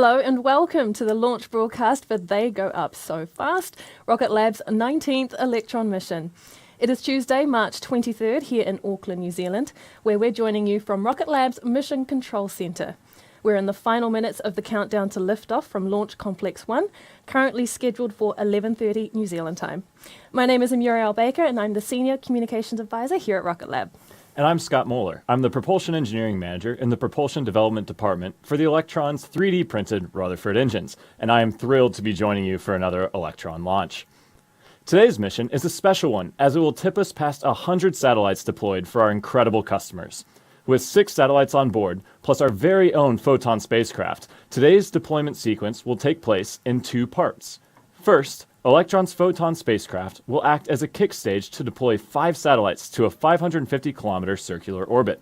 Hello and welcome to the launch broadcast for They Go Up So Fast, Rocket Lab's 19th Electron mission. It is Tuesday, March 23rd here in Auckland, New Zealand, where we're joining you from Rocket Lab's Mission Control Centre. We're in the final minutes of the countdown to liftoff from Launch Complex 1, currently scheduled for 11:30 New Zealand time. My name is Muriel Baker and I'm the Senior Communications Advisor here at Rocket Lab. And I'm Scott Moeller. I'm the Propulsion Engineering Manager in the Propulsion Development Department for the Electron's 3D printed Rutherford engines, and I am thrilled to be joining you for another Electron launch. Today's mission is a special one, as it will tip us past 100 satellites deployed for our incredible customers. With 6 satellites on board, plus our very own Photon spacecraft, today's deployment sequence will take place in 2 parts. First, Electron's Photon spacecraft will act as a kick stage to deploy 5 satellites to a 550-kilometer circular orbit.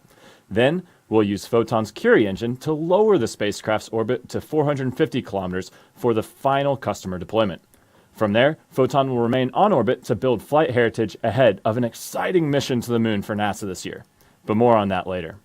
Then, we'll use Photon's Curie engine to lower the spacecraft's orbit to 450 kilometers for the final customer deployment. From there, Photon will remain on orbit to build flight heritage ahead of an exciting mission to the moon for NASA this year. But more on that later.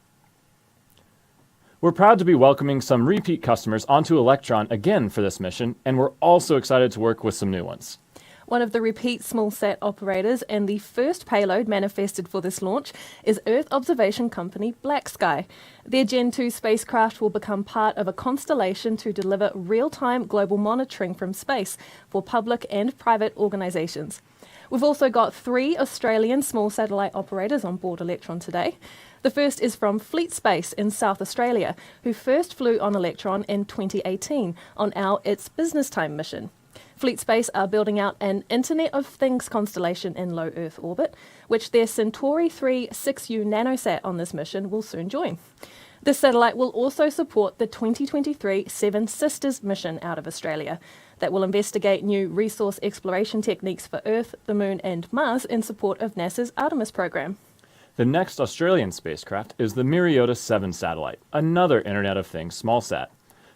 We're proud to be welcoming some repeat customers onto Electron again for this mission, and we're also excited to work with some new ones. One of the repeat small-sat operators and the first payload manifested for this launch is Earth observation company BlackSky. Their Gen 2 spacecraft will become part of a constellation to deliver real-time global monitoring from space for public and private organisations. We've also got 3 Australian small satellite operators on board Electron today. The first is from Fleet Space in South Australia, who first flew on Electron in 2018 on our It's Business Time mission. Fleet Space are building out an Internet of Things constellation in low Earth orbit, which their Centauri 3 6U nanosat on this mission will soon join. This satellite will also support the 2023 Seven Sisters mission out of Australia that will investigate new resource exploration techniques for Earth, the Moon and Mars in support of NASA's Artemis program. The next Australian spacecraft is the Myriota 7 satellite, another Internet of Things smallsat.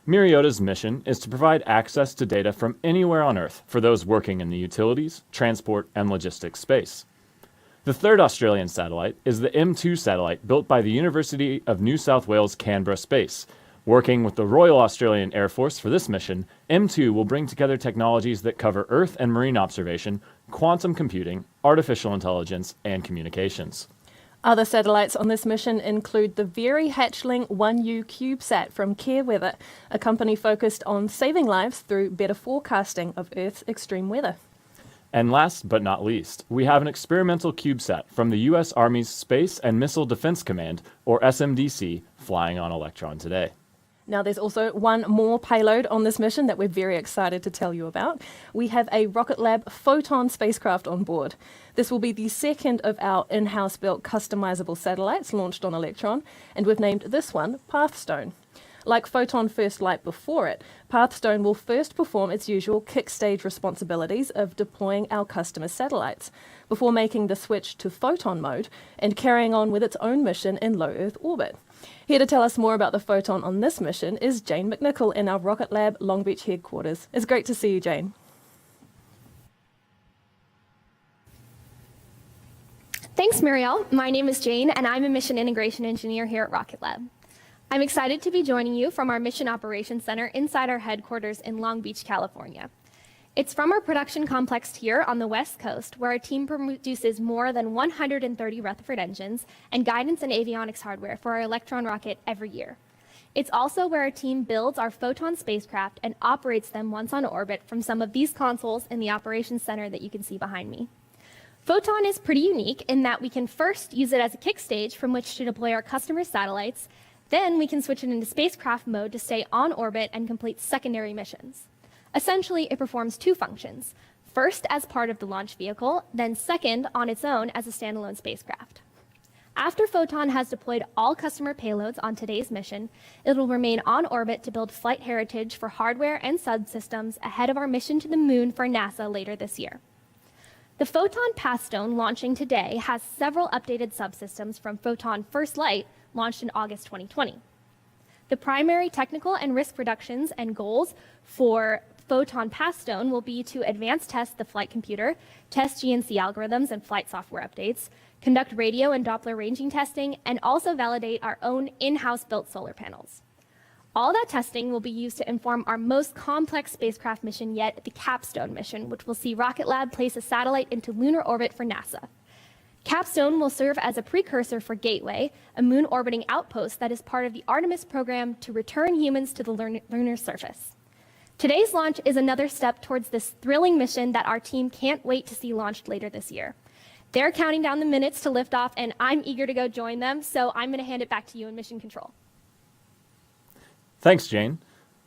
Myriota's mission is to provide access to data from anywhere on Earth for those working in the utilities, transport, and logistics space. The third Australian satellite is the M2 satellite built by the University of New South Wales Canberra Space. Working with the Royal Australian Air Force for this mission, M2 will bring together technologies that cover Earth and marine observation, quantum computing, artificial intelligence, and communications. Other satellites on this mission include the very hatchling 1U CubeSat from CareWeather, a company focused on saving lives through better forecasting of Earth's extreme weather. And last but not least, we have an experimental CubeSat from the U.S. Army's Space and Missile Defense Command, or SMDC, flying on Electron today. Now there's also one more payload on this mission that we're very excited to tell you about. We have a Rocket Lab Photon spacecraft on board. This will be the second of our in-house built customizable satellites launched on Electron, and we've named this one Pathstone. Like Photon First Light before it, Pathstone will first perform its usual kick stage responsibilities of deploying our customer satellites, before making the switch to Photon mode and carrying on with its own mission in low Earth orbit. Here to tell us more about the Photon on this mission is Jane McNichol in our Rocket Lab Long Beach headquarters. It's great to see you, Jane. Thanks, Muriel. My name is Jane, and I'm a Mission Integration Engineer here at Rocket Lab. I'm excited to be joining you from our Mission Operations Center inside our headquarters in Long Beach, California. It's from our production complex here on the West Coast, where our team produces more than 130 Rutherford engines and guidance and avionics hardware for our Electron rocket every year. It's also where our team builds our Photon spacecraft and operates them once on orbit from some of these consoles in the Operations Center that you can see behind me. Photon is pretty unique in that we can first use it as a kick stage from which to deploy our customer satellites. Then we can switch it into spacecraft mode to stay on orbit and complete secondary missions. Essentially, it performs 2 functions. First, as part of the launch vehicle, then second, on its own as a standalone spacecraft. After Photon has deployed all customer payloads on today's mission, it will remain on orbit to build flight heritage for hardware and subsystems ahead of our mission to the moon for NASA later this year. The Photon Pathstone launching today has several updated subsystems from Photon First Light, launched in August 2020. The primary technical and risk reductions and goals for Photon Pathstone will be to advance test the flight computer, test GNC algorithms and flight software updates, conduct radio and Doppler ranging testing, and also validate our own in-house built solar panels. All that testing will be used to inform our most complex spacecraft mission yet, the Capstone mission, which will see Rocket Lab place a satellite into lunar orbit for NASA. Capstone will serve as a precursor for Gateway, a moon orbiting outpost that is part of the Artemis program to return humans to the lunar surface. Today's launch is another step towards this thrilling mission that our team can't wait to see launched later this year. They're counting down the minutes to liftoff, and I'm eager to go join them, so I'm going to hand it back to you in Mission Control. Thanks, Jane.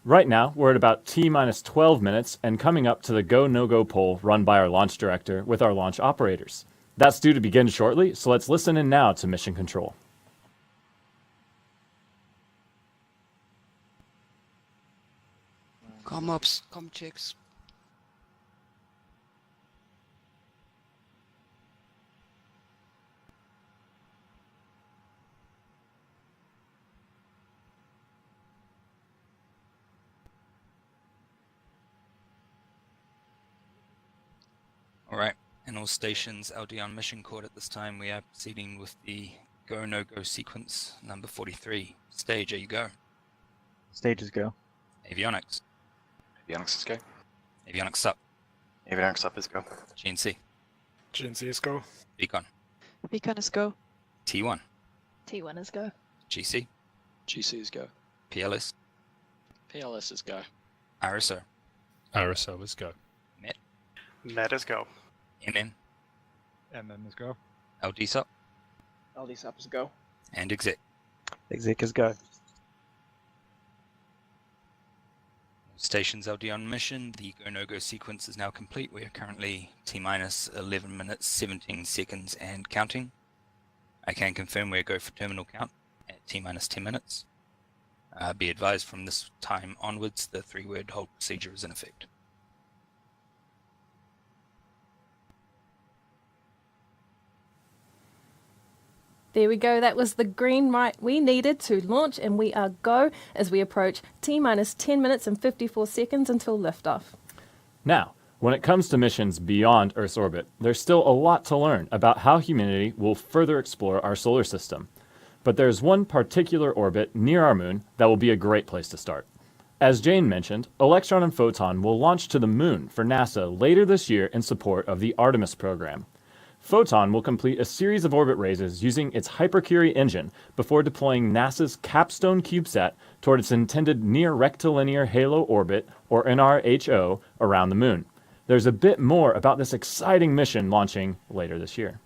Right now, we're at about T-minus 12 minutes and coming up to the go, no-go poll run by our launch director with our launch operators. That's due to begin shortly, so let's listen in now to Mission Control. Come ups, come chicks. Alright, in all stations LD on mission court at this time, we are proceeding with the go, no-go sequence, number 43. Stage, you go. Stages go. Avionics. Avionics is go. Avionics up. Avionics up is go. GNC. GNC is go. Beacon. Beacon is go. T1. T1 is go. GC. GC is go. PLS. PLS is go. RSO. RSO is go. MET. Met is go. MM. MM is go. LDSUP. LDSUP is go. And exec. Exec is go. Stations LD on mission, the go, no-go sequence is now complete. We are currently T-minus 11 minutes, 17 seconds and counting. I can confirm we're go for terminal count at T-minus 10 minutes. Be advised from this time onwards, the 3-word hold procedure is in effect. There we go. That was the green light we needed to launch, and we are go as we approach T-minus 10 minutes and 54 seconds until liftoff. Now, when it comes to missions beyond Earth's orbit, there's still a lot to learn about how humanity will further explore our solar system. But there's one particular orbit near our moon that will be a great place to start. As Jane mentioned, Electron and Photon will launch to the moon for NASA later this year in support of the Artemis program. Photon will complete a series of orbit raises using its Hypercurie engine before deploying NASA's Capstone CubeSat toward its intended near rectilinear halo orbit, or NRHO, around the moon. There's a bit more about this exciting mission launching later this year.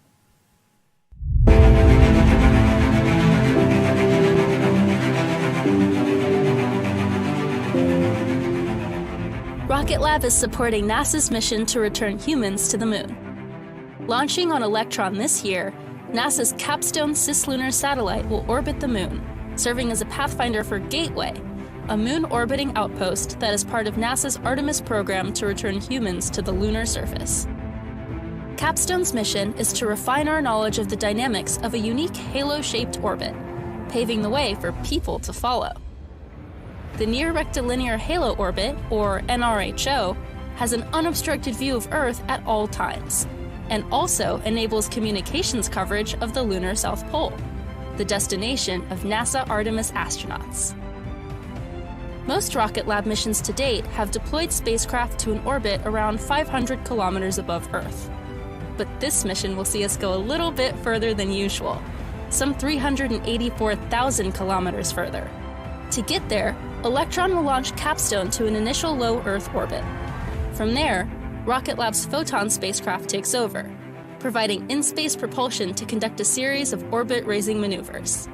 Rocket Lab is supporting NASA's mission to return humans to the moon. Launching on Electron this year, NASA's Capstone cislunar satellite will orbit the moon, serving as a pathfinder for Gateway, a moon-orbiting outpost that is part of NASA's Artemis program to return humans to the lunar surface. Capstone's mission is to refine our knowledge of the dynamics of a unique halo-shaped orbit, paving the way for people to follow. The Near Rectilinear Halo Orbit, or NRHO, has an unobstructed view of Earth at all times, and also enables communications coverage of the lunar South Pole, the destination of NASA Artemis astronauts. Most Rocket Lab missions to date have deployed spacecraft to an orbit around 500 kilometers above Earth. But this mission will see us go a little bit further than usual, some 384,000 kilometers further. To get there, Electron will launch Capstone to an initial low Earth orbit. From there, Rocket Lab's Photon spacecraft takes over, providing in-space propulsion to conduct a series of orbit-raising maneuvers.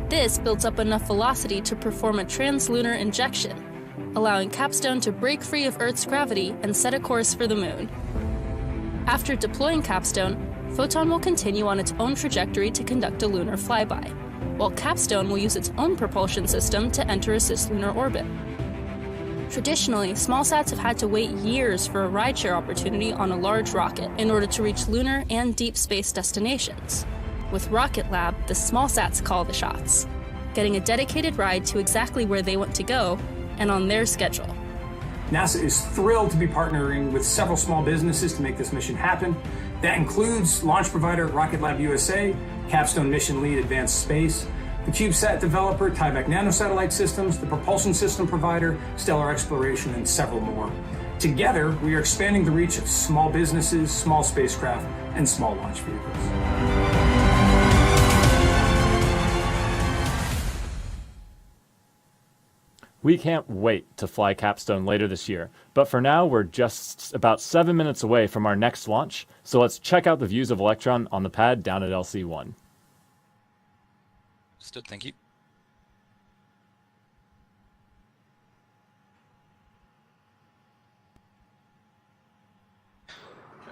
This builds up enough velocity to perform a translunar injection, allowing Capstone to break free of Earth's gravity and set a course for the moon. After deploying Capstone, Photon will continue on its own trajectory to conduct a lunar flyby, while Capstone will use its own propulsion system to enter a cislunar orbit. Traditionally, smallsats have had to wait years for a rideshare opportunity on a large rocket in order to reach lunar and deep space destinations. With Rocket Lab, the smallsats call the shots, getting a dedicated ride to exactly where they want to go and on their schedule. NASA is thrilled to be partnering with several small businesses to make this mission happen. That includes launch provider Rocket Lab USA, Capstone mission lead Advanced Space, the CubeSat developer, Tyvak nanosatellite systems, the propulsion system provider, stellar exploration, and several more. Together, we are expanding the reach of small businesses, small spacecraft, and small launch vehicles. We can't wait to fly Capstone later this year, but for now we're just about 7 minutes away from our next launch, so let's check out the views of Electron on the pad down at LC1. Understood, thank you.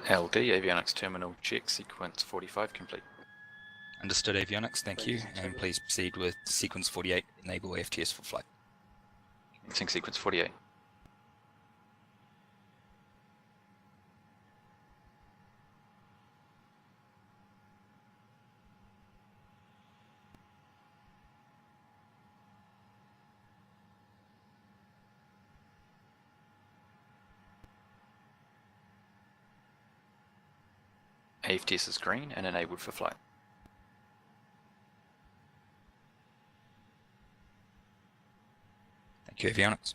LD, avionics terminal check, sequence 45 complete. Understood, avionics, thank you. And please proceed with sequence 48, enable FTS for flight. Commencing sequence 48. AFTS is green and enabled for flight. Thank you, avionics.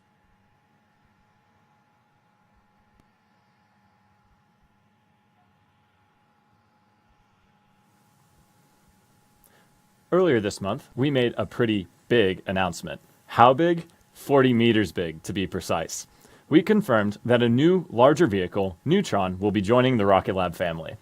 Earlier this month, we made a pretty big announcement. How big? 40 meters big, to be precise. We confirmed that a new, larger vehicle, Neutron, will be joining the Rocket Lab family.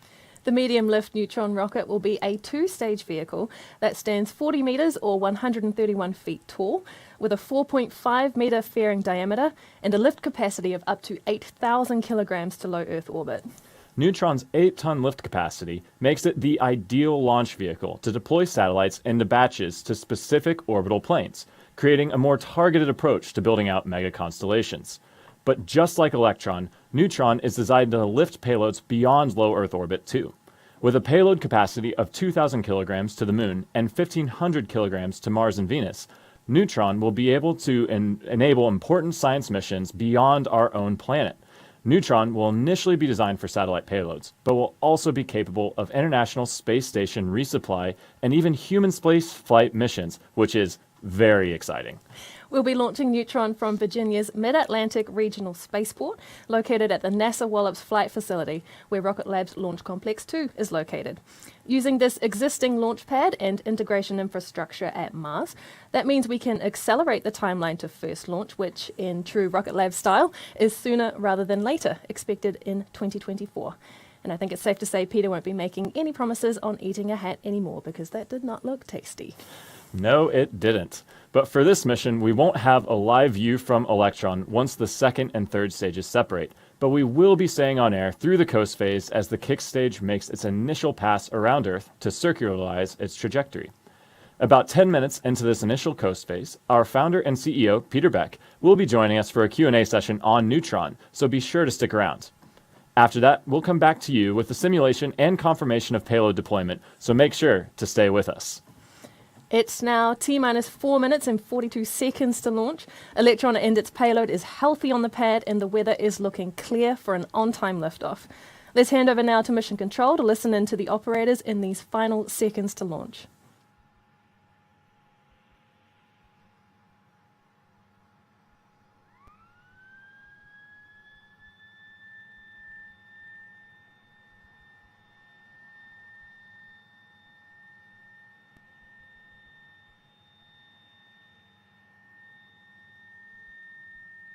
The medium-lift Neutron rocket will be a two-stage vehicle that stands 40 metres or 131 feet tall, with a 4.5 metre fairing diameter and a lift capacity of up to 8,000 kilograms to low Earth orbit. Neutron's 8-ton lift capacity makes it the ideal launch vehicle to deploy satellites into batches to specific orbital planes, creating a more targeted approach to building out mega constellations. But just like Electron, Neutron is designed to lift payloads beyond low Earth orbit too. With a payload capacity of 2,000 kilograms to the Moon and 1,500 kilograms to Mars and Venus, Neutron will be able to enable important science missions beyond our own planet. Neutron will initially be designed for satellite payloads, but will also be capable of International Space Station resupply and even human space flight missions, which is very exciting. We'll be launching Neutron from Virginia's Mid-Atlantic Regional Spaceport, located at the NASA Wallops Flight Facility, where Rocket Lab's Launch Complex 2 is located. Using this existing launch pad and integration infrastructure at Mars, that means we can accelerate the timeline to first launch, which, in true Rocket Lab style, is sooner rather than later, expected in 2024. And I think it's safe to say Peter won't be making any promises on eating a hat anymore, because that did not look tasty. No, it didn't. But for this mission, we won't have a live view from Electron once the second and third stages separate, but we will be staying on air through the coast phase as the kick stage makes its initial pass around Earth to circularize its trajectory. About 10 minutes into this initial coast phase, our founder and CEO, Peter Beck, will be joining us for a Q&A session on Neutron, so be sure to stick around. After that, we'll come back to you with the simulation and confirmation of payload deployment, so make sure to stay with us. It's now T-minus 4 minutes and 42 seconds to launch. Electron and its payload is healthy on the pad, and the weather is looking clear for an on-time liftoff. Let's hand over now to Mission Control to listen in to the operators in these final seconds to launch.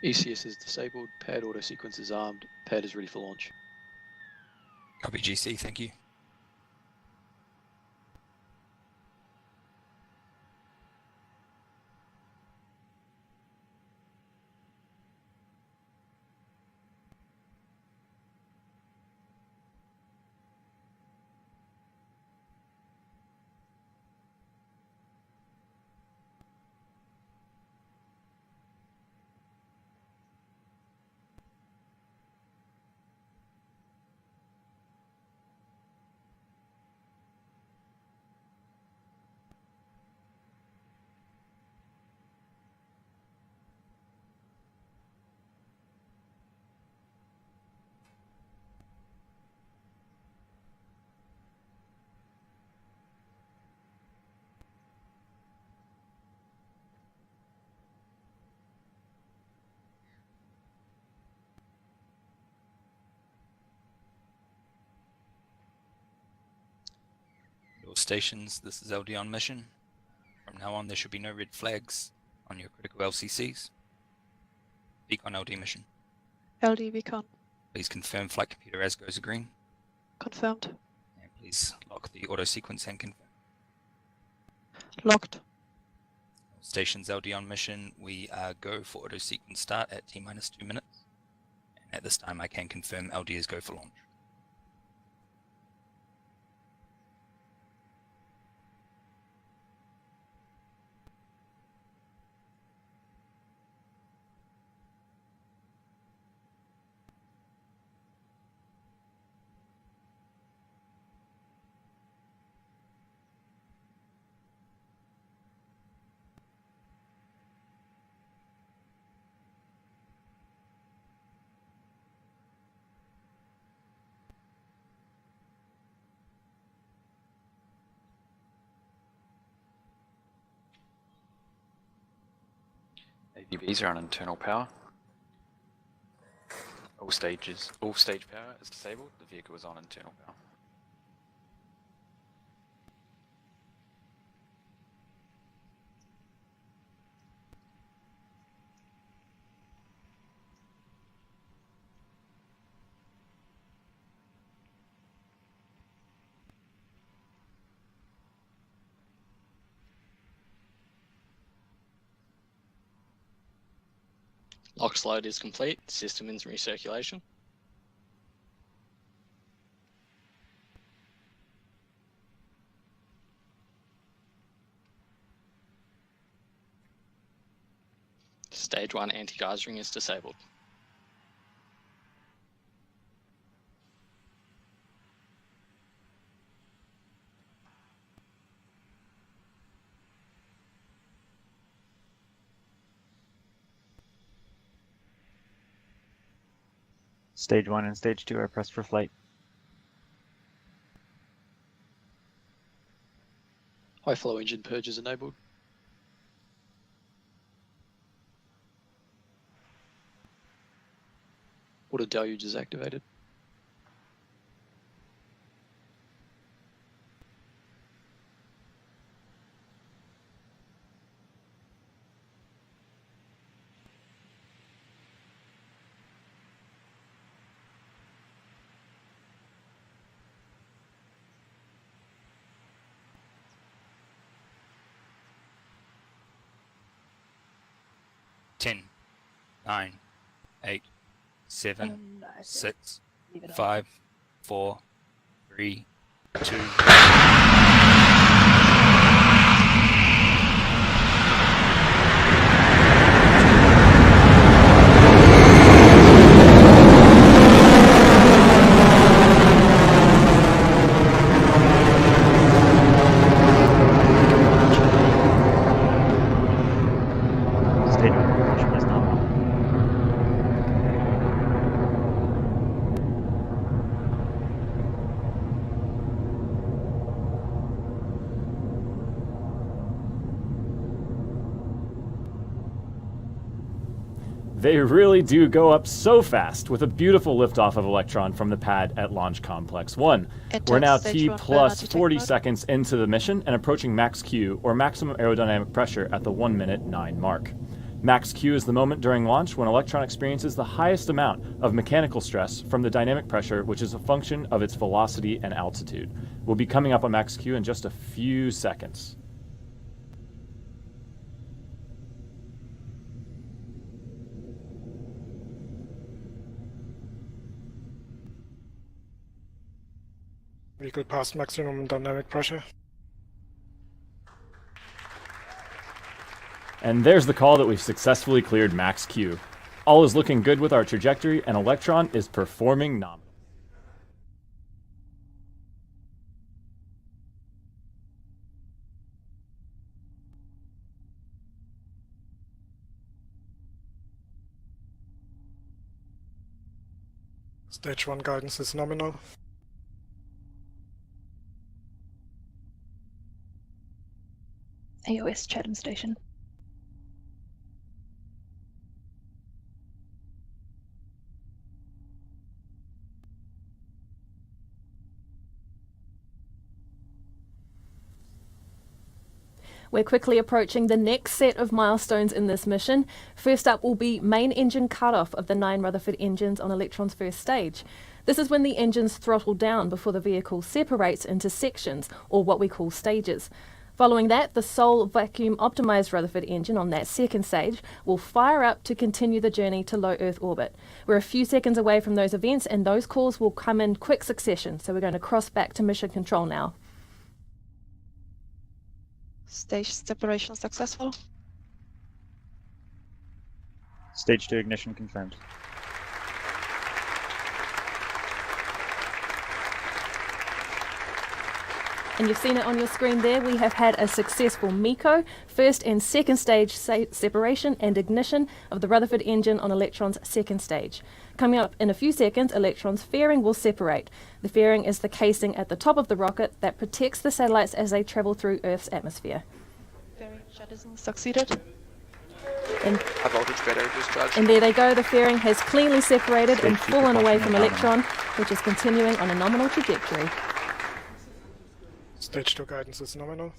ECS is disabled, pad auto sequence is armed, pad is ready for launch. Copy GC, thank you. stations, this is LD on mission. From now on, there should be no red flags on your critical LCCs. Beacon LD mission. LD beacon. Please confirm flight computer as goes green. Confirmed. And please lock the auto sequence and confirm. Locked. Stations LD on mission, we go for auto sequence start at T-minus 2 minutes. And at this time, I can confirm LD is go for launch. ADBs are on internal power. All stage power is disabled. The vehicle is on internal power. LOX load is complete. System is in recirculation. Stage 1 anti-geysering is disabled. Stage 1 and Stage 2 are pressed for flight. High flow engine purge is enabled. Water deluge is activated. Ten, 9, 8, 7, 6, 5, 4, 3, 2. Stage 1 propulsion is nominal. They really do go up so fast, with a beautiful liftoff of Electron from the pad at Launch Complex 1. We're now T plus 40 seconds into the mission and approaching max Q, or maximum aerodynamic pressure, at the 1 minute 9 mark. Max Q is the moment during launch when Electron experiences the highest amount of mechanical stress from the dynamic pressure, which is a function of its velocity and altitude. We'll be coming up on max Q in just a few seconds. Vehicle past maximum dynamic pressure. And there's the call that we've successfully cleared max Q. All is looking good with our trajectory, and Electron is performing nominally. Stage 1 guidance is nominal. AOS Chatham Station. We're quickly approaching the next set of milestones in this mission. First up will be main engine cutoff of the 9 Rutherford engines on Electron's first stage. This is when the engines throttle down before the vehicle separates into sections, or what we call stages. Following that, the sole vacuum-optimized Rutherford engine on that second stage will fire up to continue the journey to low Earth orbit. We're a few seconds away from those events, and those calls will come in quick succession, so we're going to cross back to mission control now. Stage separation successful. Stage 2 ignition confirmed. And you've seen it on your screen there. We have had a successful MECO, first and second stage separation and ignition of the Rutherford engine on Electron's second stage. Coming up in a few seconds, Electron's fairing will separate. The fairing is the casing at the top of the rocket that protects the satellites as they travel through Earth's atmosphere. Fairing jettison succeeded. And, High voltage battery discharge. and there they go. The fairing has cleanly separated and Stage 2 fallen away propulsion from is nominal. Electron, which is continuing on a nominal trajectory. Stage 2 guidance is nominal.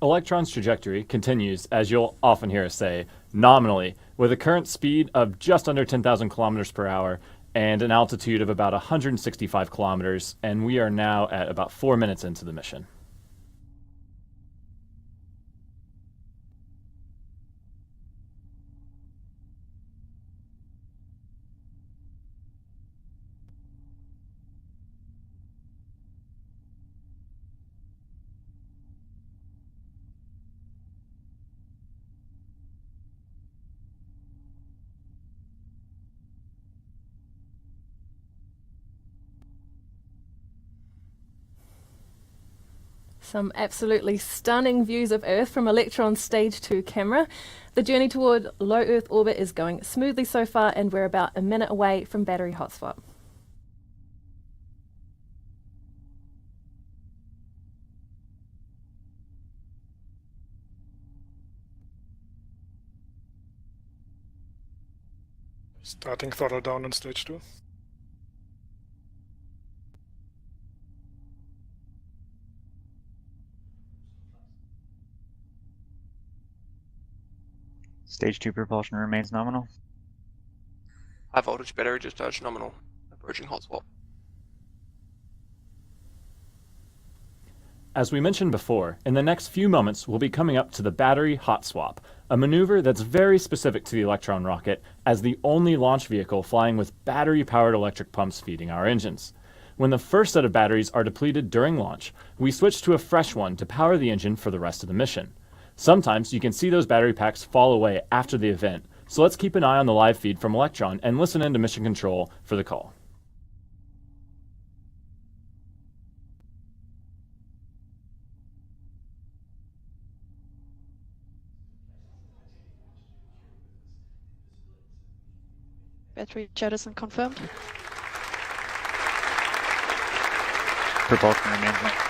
Electron's trajectory continues, as you'll often hear us say, nominally, with a current speed of just under 10,000 kilometers per hour and an altitude of about 165 kilometers, and we are now at about 4 minutes into the mission. Some absolutely stunning views of Earth from Electron's Stage 2 camera. The journey toward low Earth orbit is going smoothly so far, and we're about a minute away from battery hot swap. Starting throttle down on stage 2. Stage 2 propulsion remains nominal. High voltage battery discharge nominal. Approaching hot swap. As we mentioned before, in the next few moments we'll be coming up to the battery hot swap, a maneuver that's very specific to the Electron rocket as the only launch vehicle flying with battery-powered electric pumps feeding our engines. When the first set of batteries are depleted during launch, we switch to a fresh one to power the engine for the rest of the mission. Sometimes you can see those battery packs fall away after the event, so let's keep an eye on the live feed from Electron and listen into mission control for the call. Battery jettison confirmed. Propulsion remains nominal.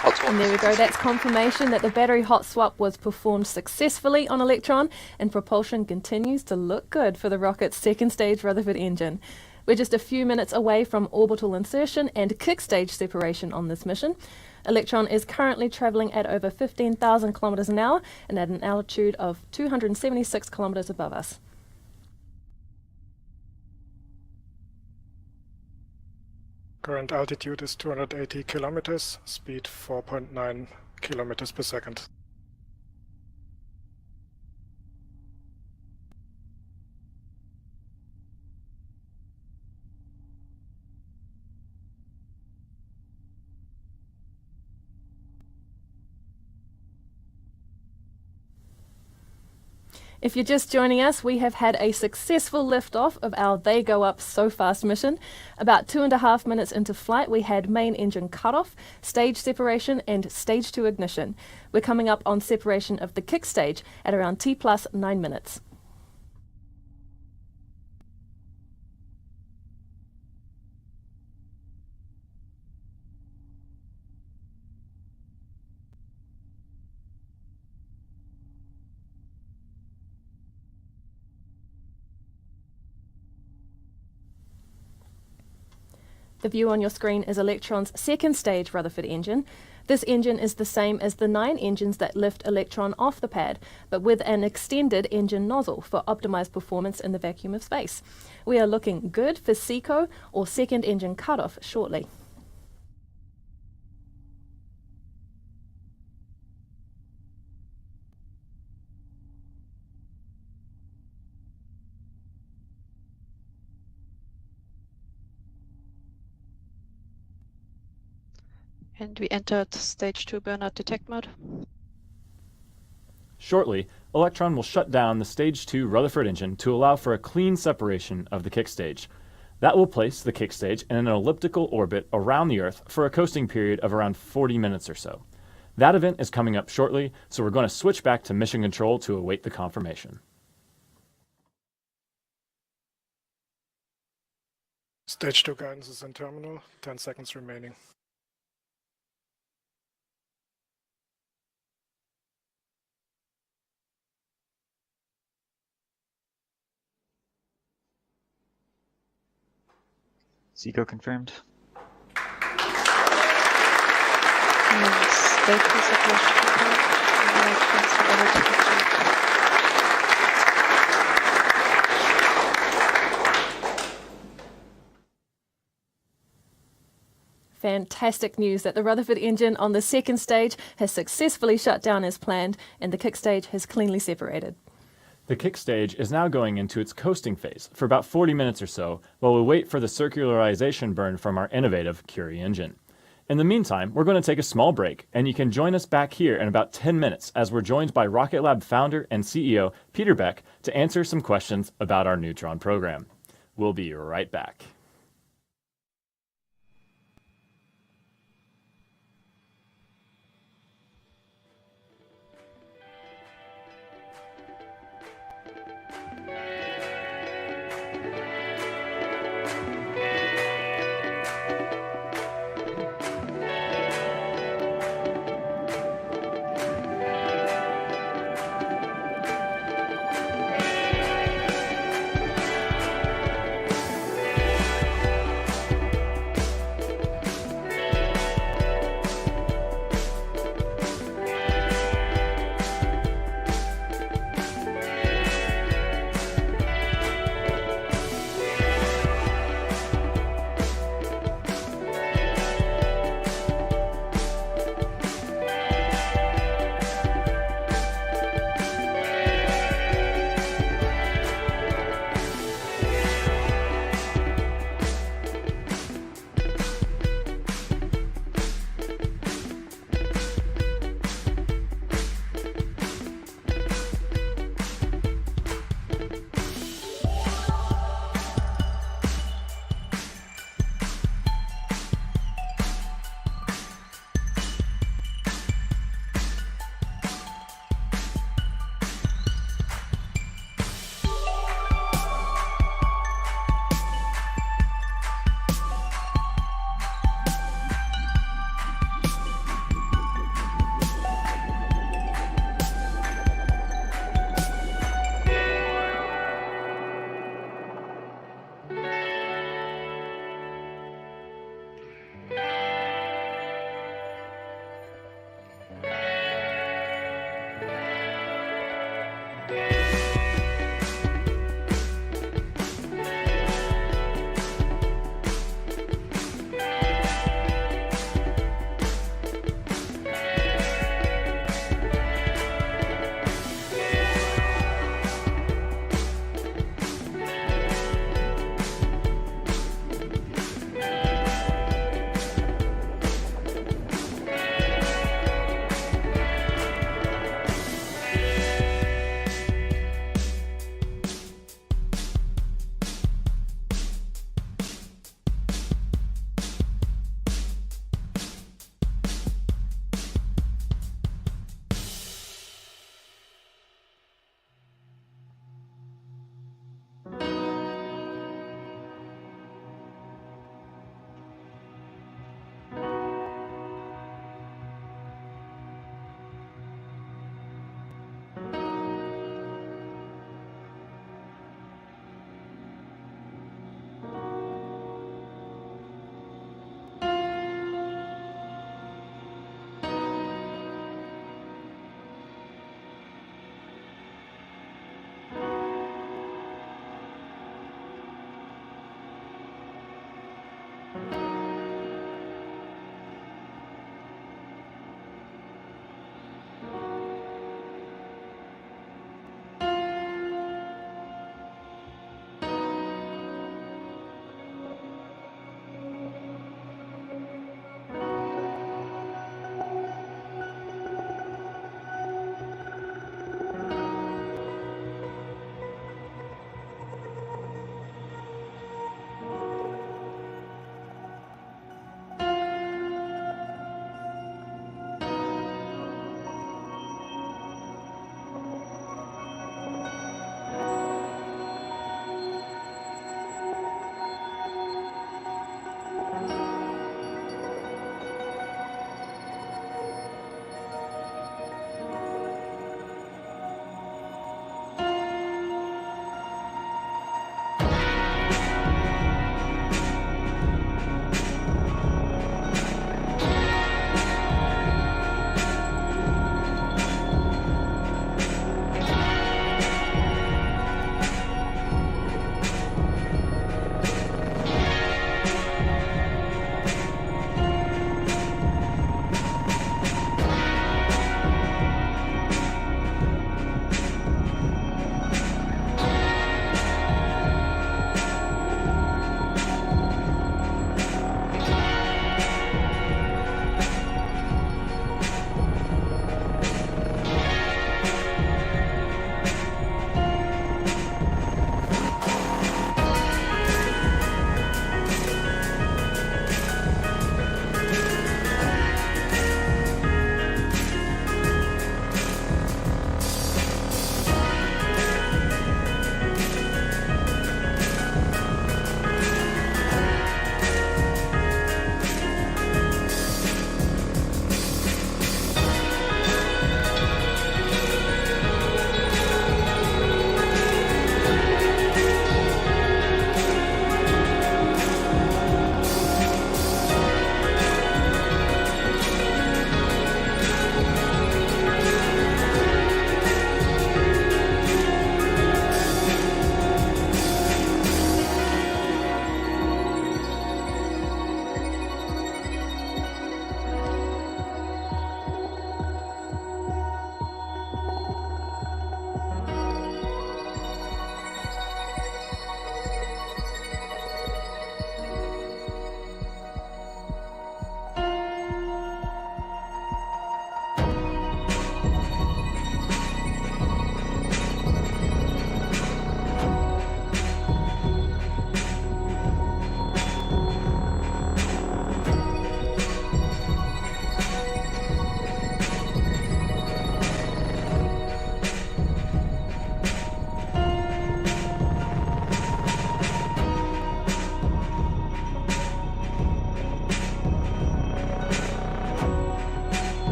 Hot swap. And there we go, that's confirmation that the battery hot swap was performed successfully on Electron, and propulsion continues to look good for the rocket's second stage Rutherford engine. We're just a few minutes away from orbital insertion and kick stage separation on this mission. Electron is currently travelling at over 15,000 kilometers an hour and at an altitude of 276 kilometers above us. Current altitude is 280 kilometers, speed 4.9 kilometers per second. If you're just joining us, we have had a successful liftoff of our They Go Up So Fast mission. About 2.5 minutes into flight, we had main engine cutoff, stage separation, and stage 2 ignition. We're coming up on separation of the kick stage at around T plus 9 minutes. The view on your screen is Electron's second stage Rutherford engine. This engine is the same as the 9 engines that lift Electron off the pad, but with an extended engine nozzle for optimized performance in the vacuum of space. We are looking good for SECO or second engine cutoff shortly. And we entered stage 2 burnout detect mode. Shortly, Electron will shut down the Stage 2 Rutherford engine to allow for a clean separation of the kick stage. That will place the kick stage in an elliptical orbit around the Earth for a coasting period of around 40 minutes or so. That event is coming up shortly, so we're going to switch back to mission control to await the confirmation. Stage 2 guidance is in terminal, 10 seconds remaining. SECO confirmed. And stage 2 separation confirmed. And now transfer over to Fleet. Fantastic news that the Rutherford engine on the second stage has successfully shut down as planned and the kick stage has cleanly separated. The kick stage is now going into its coasting phase for about 40 minutes or so while we wait for the circularization burn from our innovative Curie engine. In the meantime, we're going to take a small break, and you can join us back here in about 10 minutes as we're joined by Rocket Lab founder and CEO Peter Beck to answer some questions about our Neutron program. We'll be right back.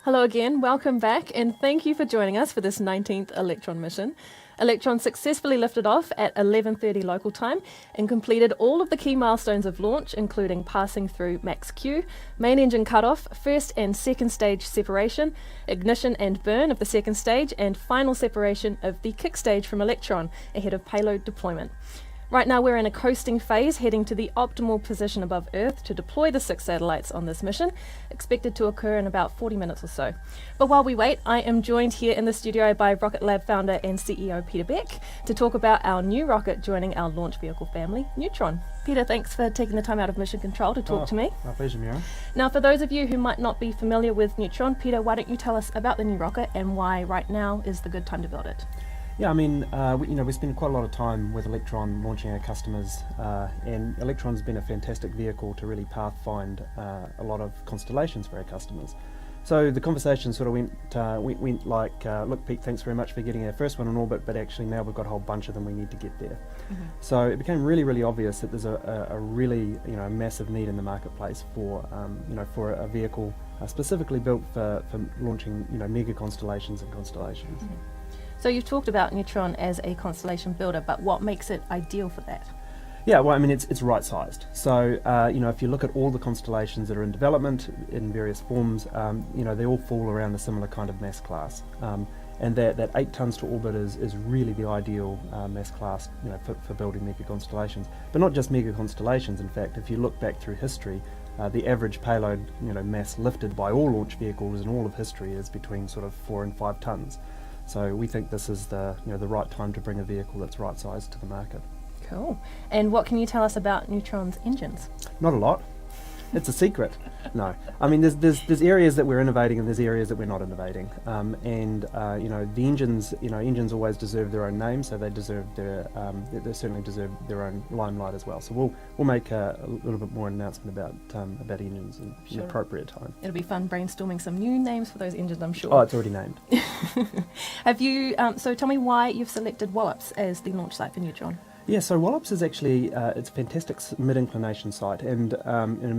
Hello again, welcome back, and thank you for joining us for this 19th Electron mission. Electron successfully lifted off at 11:30 local time and completed all of the key milestones of launch, including passing through max Q, main engine cutoff, first and second stage separation, ignition and burn of the second stage, and final separation of the kick stage from Electron ahead of payload deployment. Right now we're in a coasting phase, heading to the optimal position above Earth to deploy the 6 satellites on this mission, expected to occur in about 40 minutes or so. But while we wait, I am joined here in the studio by Rocket Lab founder and CEO Peter Beck to talk about our new rocket joining our launch vehicle family, Neutron. Peter, thanks for taking the time out of Mission Control to talk to me. My pleasure, Mira. Now, for those of you who might not be familiar with Neutron, Peter, why don't you tell us about the new rocket and why right now is the good time to build it? Yeah, I mean, we spend quite a lot of time with Electron launching our customers, and Electron's been a fantastic vehicle to really pathfind a lot of constellations for our customers. So the conversation sort of went like, look, Pete, thanks very much for getting our first one in orbit, but actually now we've got a whole bunch of them we need to get there. Mm-hmm. So it became really, really obvious that there's a really, massive need in the marketplace for, for a vehicle specifically built for launching, mega constellations and constellations. Mm-hmm. So you've talked about Neutron as a constellation builder, but what makes it ideal for that? Yeah, well, I mean, it's right-sized. So, if you look at all the constellations that are in development in various forms, they all fall around a similar kind of mass class. And that 8 tons to orbit is really the ideal mass class, for building mega constellations. But not just mega constellations. In fact, if you look back through history, the average payload, mass lifted by all launch vehicles in all of history is between sort of 4 and 5 tons. So we think this is the right time to bring a vehicle that's right sized to the market. Cool. And what can you tell us about Neutron's engines? Not a lot. It's a secret. No, I mean there's areas that we're innovating and there's areas that we're not innovating. The engines always deserve their own name, so they certainly deserve their own limelight as well. So we'll make a little bit more announcement about engines in the appropriate time. It'll be fun brainstorming some new names for those engines, I'm sure. Oh, it's already named. Have you? So tell me why you've selected Wallops as the launch site for Neutron. Yeah, so Wallops is actually it's a fantastic mid-inclination site, and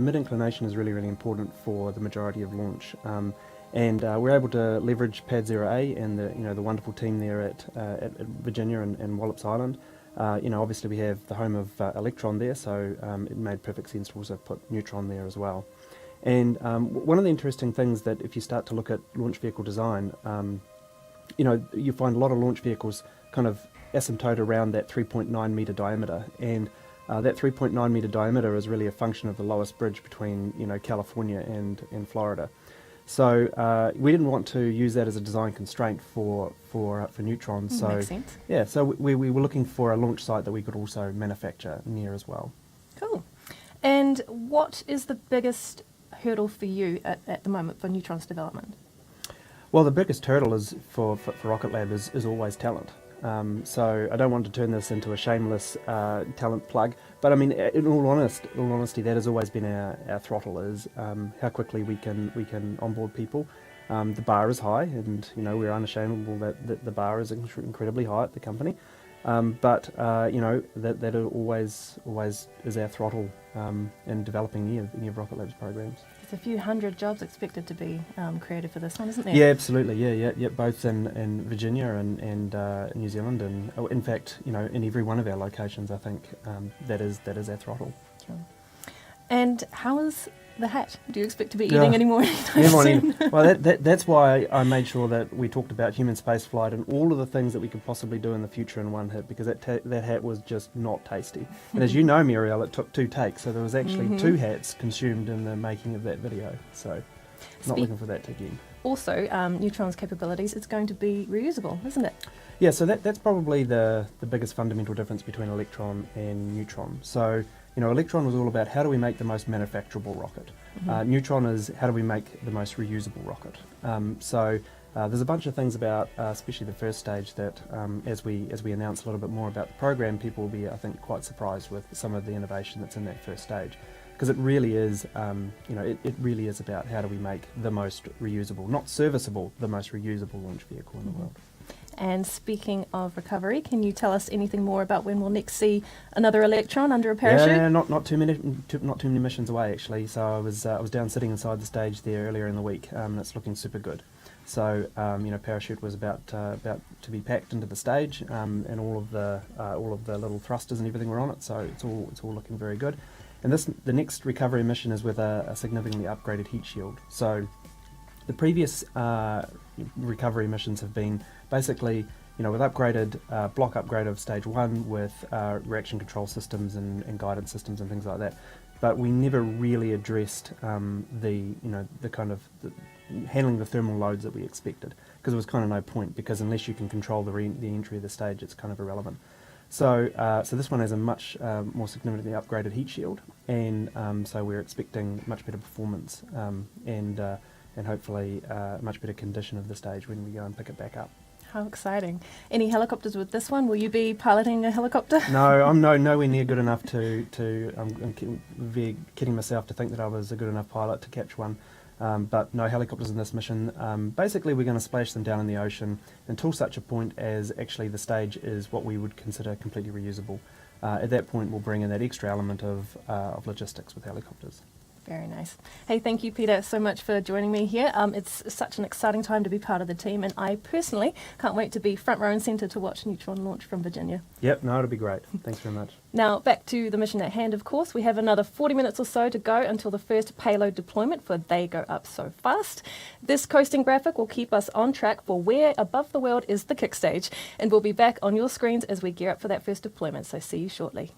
mid-inclination is really, really important for the majority of launch. We're able to leverage Pad 0A and the wonderful team there at Virginia and Wallops Island. Obviously we have the home of Electron there, so it made perfect sense to also put Neutron there as well. And one of the interesting things that if you start to look at launch vehicle design, you find a lot of launch vehicles kind of asymptote around that 3.9 meter diameter, and that 3.9 meter diameter is really a function of the lowest bridge between California and Florida. So we didn't want to use that as a design constraint for Neutron. So makes sense. Yeah, so we were looking for a launch site that we could also manufacture near as well. Cool. And what is the biggest hurdle for you at the moment for Neutron's development? Well, the biggest hurdle is for Rocket Lab is always talent. So I don't want to turn this into a shameless talent plug, but I mean, in all honesty, that has always been our throttle, is how quickly we can onboard people. The bar is high, and we're unashamedable that the bar is incredibly high at the company. But that always is our throttle in developing any of Rocket Lab's programs. There's a few hundred jobs expected to be created for this one, isn't there? Yeah, absolutely. Yeah. Both in Virginia and New Zealand, and in fact, in every one of our locations, I think that is our throttle. Sure. And how is the hat? Do you expect to be eating any more anytime soon? Well, that's why I made sure that we talked about human spaceflight and all of the things that we could possibly do in the future in one hit, because that hat was just not tasty. And as you know, Muriel, it took 2 takes, so there was actually 2 hats consumed in the making of that video. So, not looking for that again. Also, Neutron's capabilities, it's going to be reusable, isn't it? Yeah, so that's probably the biggest fundamental difference between Electron and Neutron. So, Electron was all about how do we make the most manufacturable rocket. Neutron is how do we make the most reusable rocket. There's a bunch of things about, especially the first stage, that as we announce a little bit more about the program, people will be, I think, quite surprised with some of the innovation that's in that first stage. Because it really is, it really is about how do we make the most reusable, not serviceable, the most reusable launch vehicle in the world. And speaking of recovery, can you tell us anything more about when we'll next see another Electron under a parachute? Yeah, not too many missions away actually. So I was down sitting inside the stage there earlier in the week, and it's looking super good. So parachute was about to be packed into the stage, and all of the little thrusters and everything were on it. So it's all looking very good. And the next recovery mission is with a significantly upgraded heat shield. So the previous recovery missions have been basically, with upgraded block upgrade of stage 1 with reaction control systems and guidance systems and things like that. But we never really addressed the handling the thermal loads that we expected, because there was kind of no point, because unless you can control the entry of the stage, it's kind of irrelevant. So this one has a much more significantly upgraded heat shield, and so we're expecting much better performance and hopefully much better condition of the stage when we go and pick it back up. How exciting. Any helicopters with this one? Will you be piloting a helicopter? No, I'm nowhere near good enough to I'm kidding myself to think that I was a good enough pilot to catch one. But no helicopters in this mission. Basically, we're going to splash them down in the ocean until such a point as actually the stage is what we would consider completely reusable. At that point, we'll bring in that extra element of logistics with helicopters. Very nice. Hey, thank you, Peter, so much for joining me here. It's such an exciting time to be part of the team, and I personally can't wait to be front row and centre to watch Neutron launch from Virginia. Yep, no, it'll be great. Thanks very much. Now, back to the mission at hand, of course. We have another 40 minutes or so to go until the first payload deployment for They Go Up So Fast. This coasting graphic will keep us on track for where above the world is the kick stage, and we'll be back on your screens as we gear up for that first deployment, so see you shortly.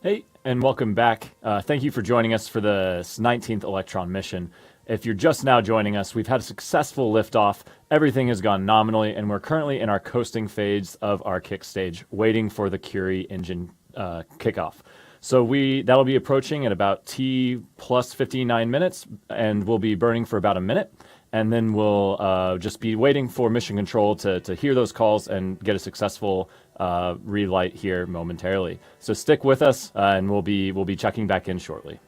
Hey, and welcome back. Thank you for joining us for the 19th Electron mission. If you're just now joining us, we've had a successful liftoff. Everything has gone nominally, and we're currently in our coasting phase of our kick stage, waiting for the Curie engine kickoff. So that'll be approaching at about T plus 59 minutes, and we'll be burning for about a minute. And then we'll just be waiting for mission control to hear those calls and get a successful relight here momentarily. So stick with us, and we'll be checking back in shortly.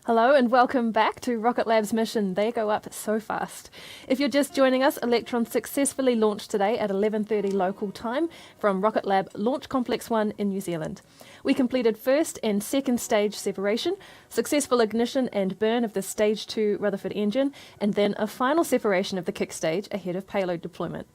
Hello and welcome back to Rocket Lab's mission. They go up so fast. If you're just joining us, Electron successfully launched today at 11:30 local time from Rocket Lab Launch Complex 1 in New Zealand. We completed first and second stage separation, successful ignition and burn of the stage 2 Rutherford engine, and then a final separation of the kick stage ahead of payload deployment.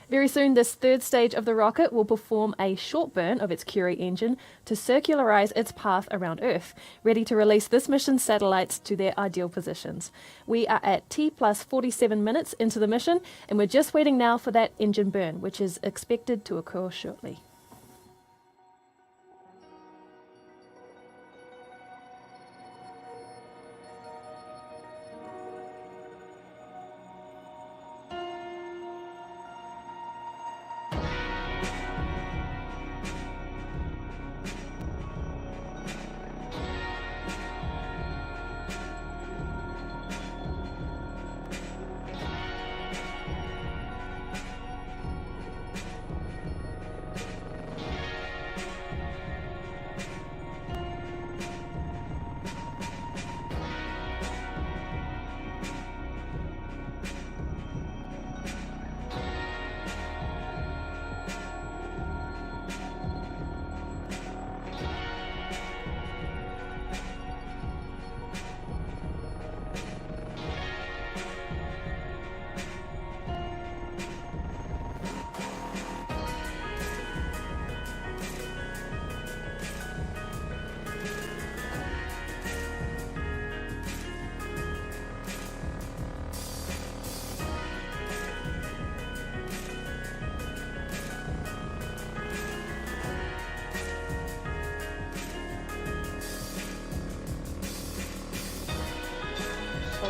Very soon, this third stage of the rocket will perform a short burn of its Curie engine to circularize its path around Earth, ready to release this mission's satellites to their ideal positions. We are at T plus 47 minutes into the mission, and we're just waiting now for that engine burn, which is expected to occur shortly.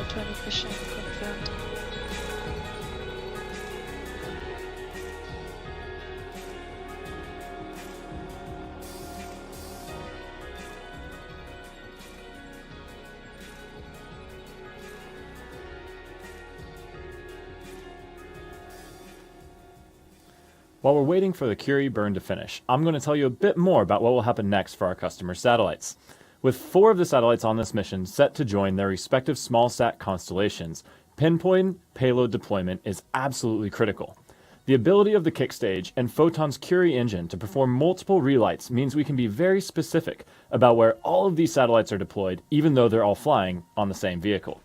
returning mission confirmed. While we're waiting for the Curie burn to finish, I'm going to tell you a bit more about what will happen next for our customer satellites. With 4 of the satellites on this mission set to join their respective small-sat constellations, pinpoint payload deployment is absolutely critical. The ability of the kick stage and Photon's Curie engine to perform multiple relights means we can be very specific about where all of these satellites are deployed, even though they're all flying on the same vehicle.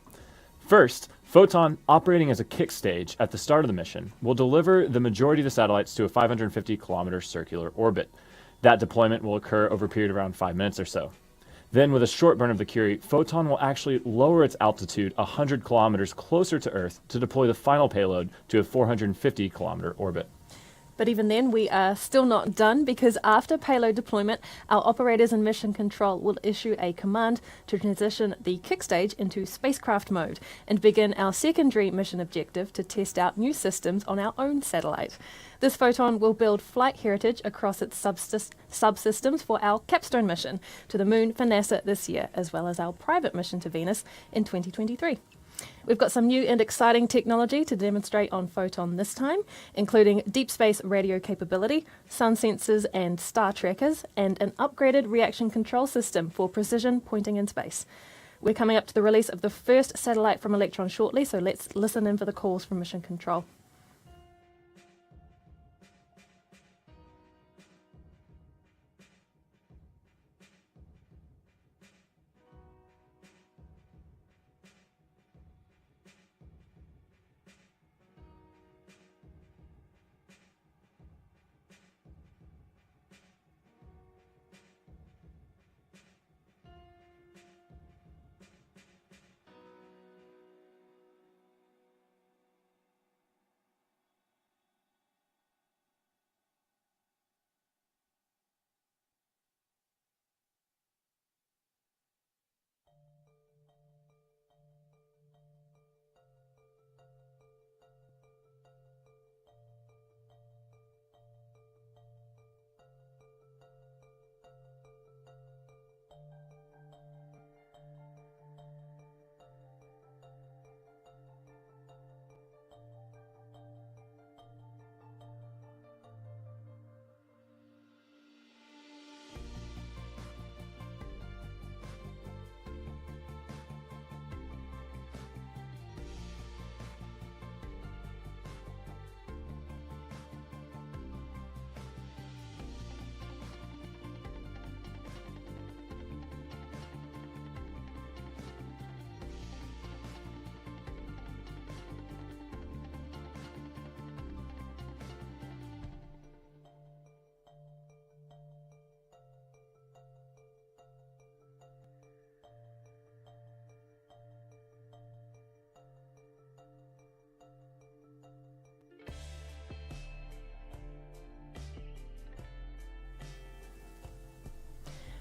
First, Photon, operating as a kick stage at the start of the mission, will deliver the majority of the satellites to a 550-kilometer circular orbit. That deployment will occur over a period of around 5 minutes or so. Then, with a short burn of the Curie, Photon will actually lower its altitude 100 kilometers closer to Earth to deploy the final payload to a 450-kilometer orbit. But even then, we are still not done, because after payload deployment, our operators and mission control will issue a command to transition the kick stage into spacecraft mode and begin our secondary mission objective to test out new systems on our own satellite. This Photon will build flight heritage across its subsystems for our capstone mission to the Moon for NASA this year, as well as our private mission to Venus in 2023. We've got some new and exciting technology to demonstrate on Photon this time, including deep space radio capability, sun sensors and star trackers, and an upgraded reaction control system for precision pointing in space. We're coming up to the release of the first satellite from Electron shortly, so let's listen in for the calls from mission control.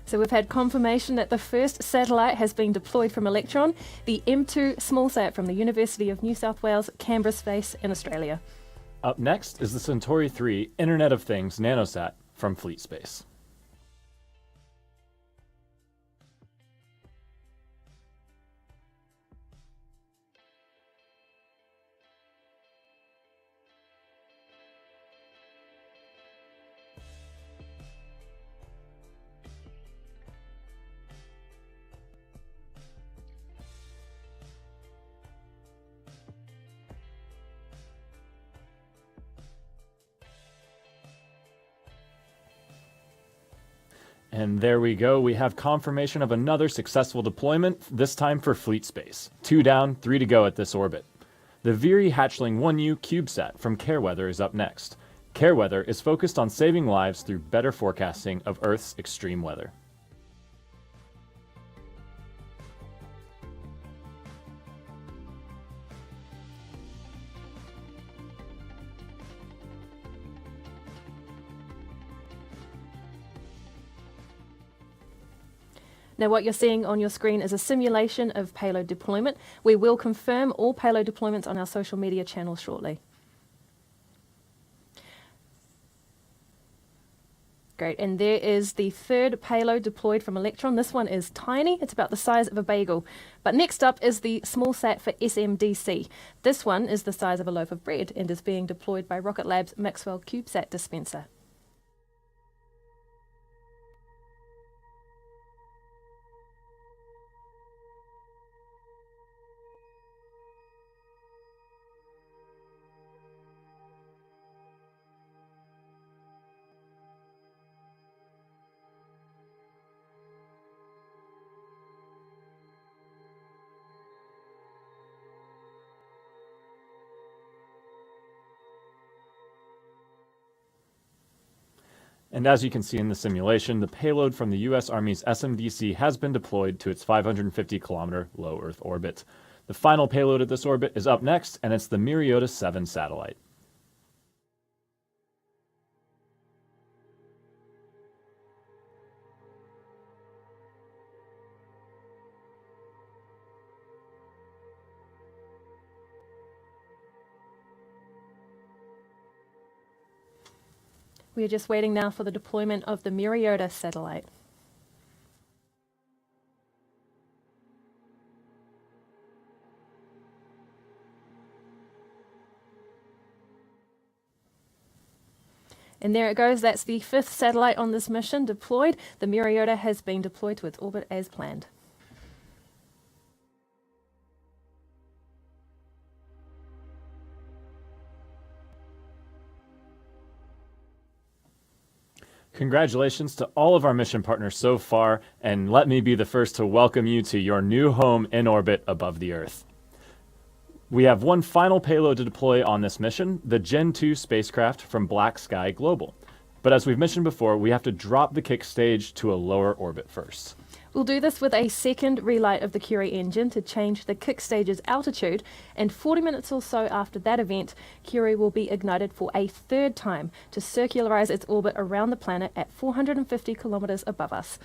So we've had confirmation that the first satellite has been deployed from Electron, the M2 smallsat from the University of New South Wales, Canberra Space in Australia. Up next is the Centauri 3 Internet of Things nanosat from Fleet Space. And there we go. We have confirmation of another successful deployment, this time for Fleet Space. 2 down, 3 to go at this orbit. The Viri Hatchling 1U CubeSat from CareWeather is up next. CareWeather is focused on saving lives through better forecasting of Earth's extreme weather. Now what you're seeing on your screen is a simulation of payload deployment. We will confirm all payload deployments on our social media channels shortly. Great, and there is the third payload deployed from Electron. This one is tiny, it's about the size of a bagel. But next up is the small sat for SMDC. This one is the size of a loaf of bread and is being deployed by Rocket Lab's Maxwell CubeSat dispenser. And as you can see in the simulation, the payload from the US Army's SMDC has been deployed to its 550-kilometer low Earth orbit. The final payload at this orbit is up next, and it's the Myriota 7 satellite. We are just waiting now for the deployment of the Myriota satellite. And there it goes, that's the 5th satellite on this mission deployed. The Myriota has been deployed to its orbit as planned. Congratulations to all of our mission partners so far, and let me be the first to welcome you to your new home in orbit above the Earth. We have one final payload to deploy on this mission, the Gen 2 spacecraft from BlackSky Global. But as we've mentioned before, we have to drop the kick stage to a lower orbit first. We'll do this with a second relight of the Curie engine to change the kick stage's altitude, and 40 minutes or so after that event, Curie will be ignited for a third time to circularize its orbit around the planet at 450 kilometers above us.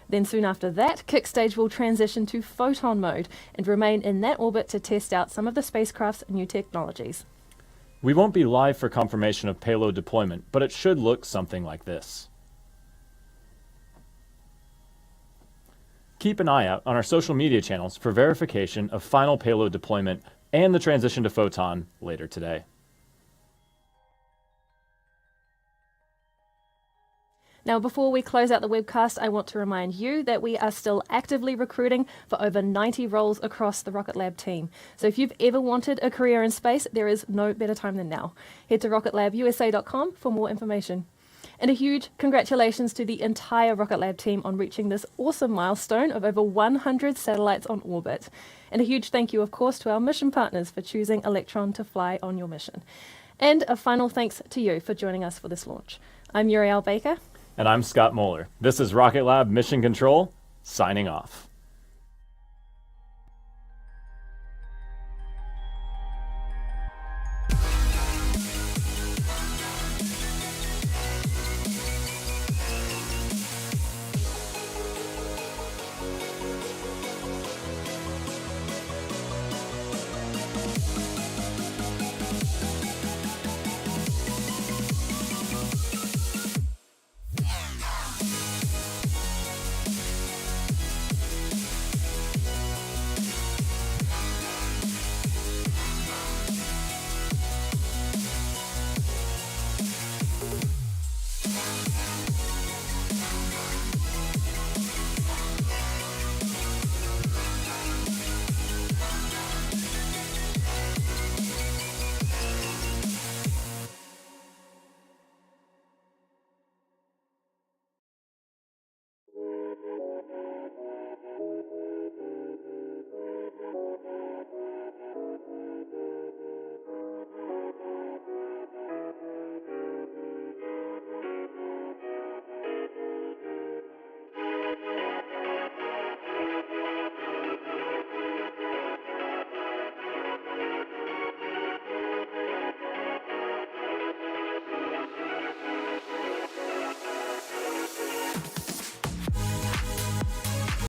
Then soon after that, kick stage will transition to photon mode and remain in that orbit to test out some of the spacecraft's new technologies. We won't be live for confirmation of payload deployment, but it should look something like this. Keep an eye out on our social media channels for verification of final payload deployment and the transition to Photon later today. Now, before we close out the webcast, I want to remind you that we are still actively recruiting for over 90 roles across the Rocket Lab team. So if you've ever wanted a career in space, there is no better time than now. Head to rocketlabusa.com for more information. And a huge congratulations to the entire Rocket Lab team on reaching this awesome milestone of over 100 satellites on orbit. And a huge thank you, of course, to our mission partners for choosing Electron to fly on your mission. And a final thanks to you for joining us for this launch. I'm Uriel Baker. And I'm Scott Moeller. This is Rocket Lab Mission Control, signing off.